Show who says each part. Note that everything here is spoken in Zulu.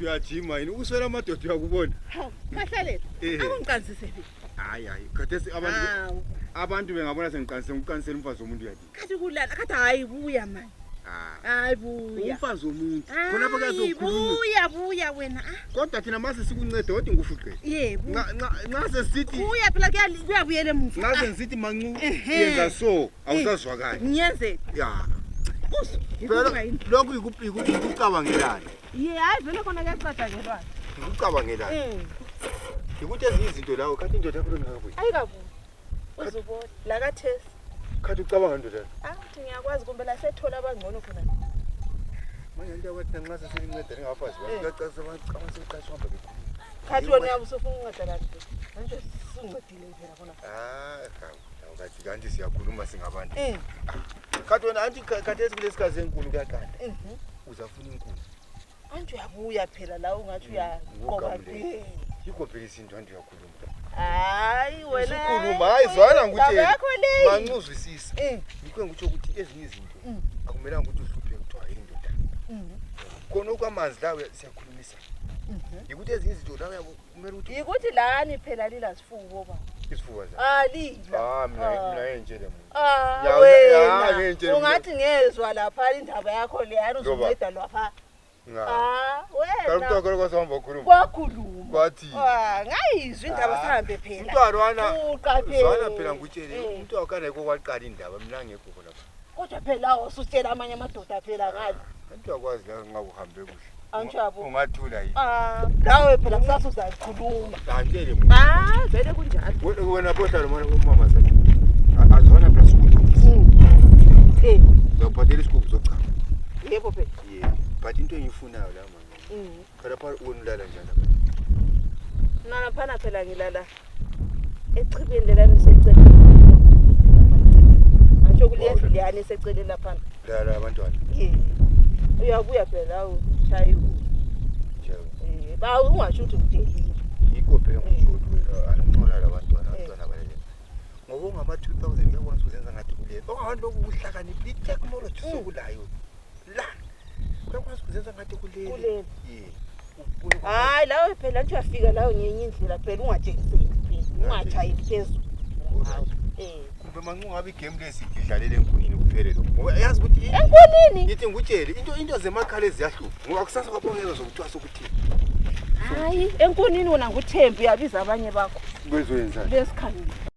Speaker 1: uthi uyajima yini ukuswela amadoda uyakubona
Speaker 2: Mahlalele akungiqansise phi
Speaker 1: hayi khathesi abantu bengabona sengiqansise ngiqanisela umfazi womuntu yathi
Speaker 2: kathi kulala kathi hayi buya manje hayi buya
Speaker 1: umfazi womuntu khona lapha kuyazokhuluma
Speaker 2: buya wena
Speaker 1: kodwa thina mase sikuncede kodwa ngufuqe
Speaker 2: yebo
Speaker 1: nxa sesithi
Speaker 2: buya phela kuyabuyela emuva
Speaker 1: nxa sesithi mancu yenza so awusazwakali
Speaker 2: ngiyenze
Speaker 1: ya phela lokhu ukucabangelana
Speaker 2: hayi vele khona kuyacatshangelwana
Speaker 1: ukucabangelana ukuthi ezinye izinto lawo kanti indoda yakho ngakabuyi
Speaker 2: ayikabuyi uzubona la kathesi
Speaker 1: kanti ucabanga ndoda
Speaker 2: athi ngiyakwazi kumbe la sethola abangcono khona
Speaker 1: manje into yabathi nxa sesincede ningafazi bayacacisa bacabanga seqashwa hamba bekhulu
Speaker 2: khathi wona uyabusofuna ungadalani manje singincedile phela khona
Speaker 1: awukathi kanti siyakhuluma singabantu khathi wena anti khathesi kulesikazi enkulu kuyaqanda uzafuna inkulu
Speaker 2: anti uyabuya phela la ungathi uyaqoba
Speaker 1: yikho phela isinto anti uyakhuluma
Speaker 2: hayi wena
Speaker 1: ukhuluma hayi zwana ngikutshela manquzwisisa yikho ngikutsho ukuthi ezinye izinto akumelanga ukuthi uhluphe kuthiwa indoda khona okwamanzi lawe siyakhulumisa yikuthi ezinye izinto lawe kumele ukuthi
Speaker 2: yikuthi lani phela lila sifubo baba
Speaker 1: isifuba za
Speaker 2: lila
Speaker 1: mina yentshele
Speaker 2: wena ungathi ngezwe lapha indaba yakho leyana uzonceda lapha wena
Speaker 1: kalutoko kwasihamba ukhuluma
Speaker 2: kwakhuluma
Speaker 1: kwathi
Speaker 2: ngayizwe indaba sihambe phela
Speaker 1: umntwana zwana phela ngutshele umuntu awukana kwaqala indaba mina ngekho khona
Speaker 2: kodwa phela usutshela amanye amadoda phela ngani
Speaker 1: antu akwazi la ngakuhambe kuhle
Speaker 2: anjabo
Speaker 1: ungathula yini
Speaker 2: lawe phela kusasa uzakhuluma
Speaker 1: ngantele
Speaker 2: vele kunjalo
Speaker 1: wena botha lo mama zathi azona phela school uzophathela isikhubu zocha
Speaker 2: yebo phela
Speaker 1: but into engiyifunayo la mama phela pha unilala njani
Speaker 2: nalaphana phela ngilala echibeni lelani secele antsho kulendlu leyani secele laphana
Speaker 1: la abantwana
Speaker 2: uyabuya phela ushayiwe ba ungasho ukuthi ngideli
Speaker 1: yikho phela ngisholo angiqola labantwana balele ngoba ungama-2000 uyakwazi ukuzenza ngathi kulele ongabantu lokhu kuhlakaniphi i-technology sokulayo la uyakwazi ukuzenza ngathi kulele hayi lawe
Speaker 2: phela nje uyafika lawo ngenye indlela phela ungatshengisi ungatshayeli phezulu
Speaker 1: kumbe mancu ngabe igame lesi idlalele enkunini kuphele lokho ngoba yazi ukuthi
Speaker 2: enkunini
Speaker 1: ngithi ngutshele into zemakhala eziyahlupha ngoba kusasa kwabongeza zokuthiwa sokuthini
Speaker 2: hayi enkunini wona nguThembi uyabiza abanye bakho
Speaker 1: kwezoyenza
Speaker 2: lesikhanyi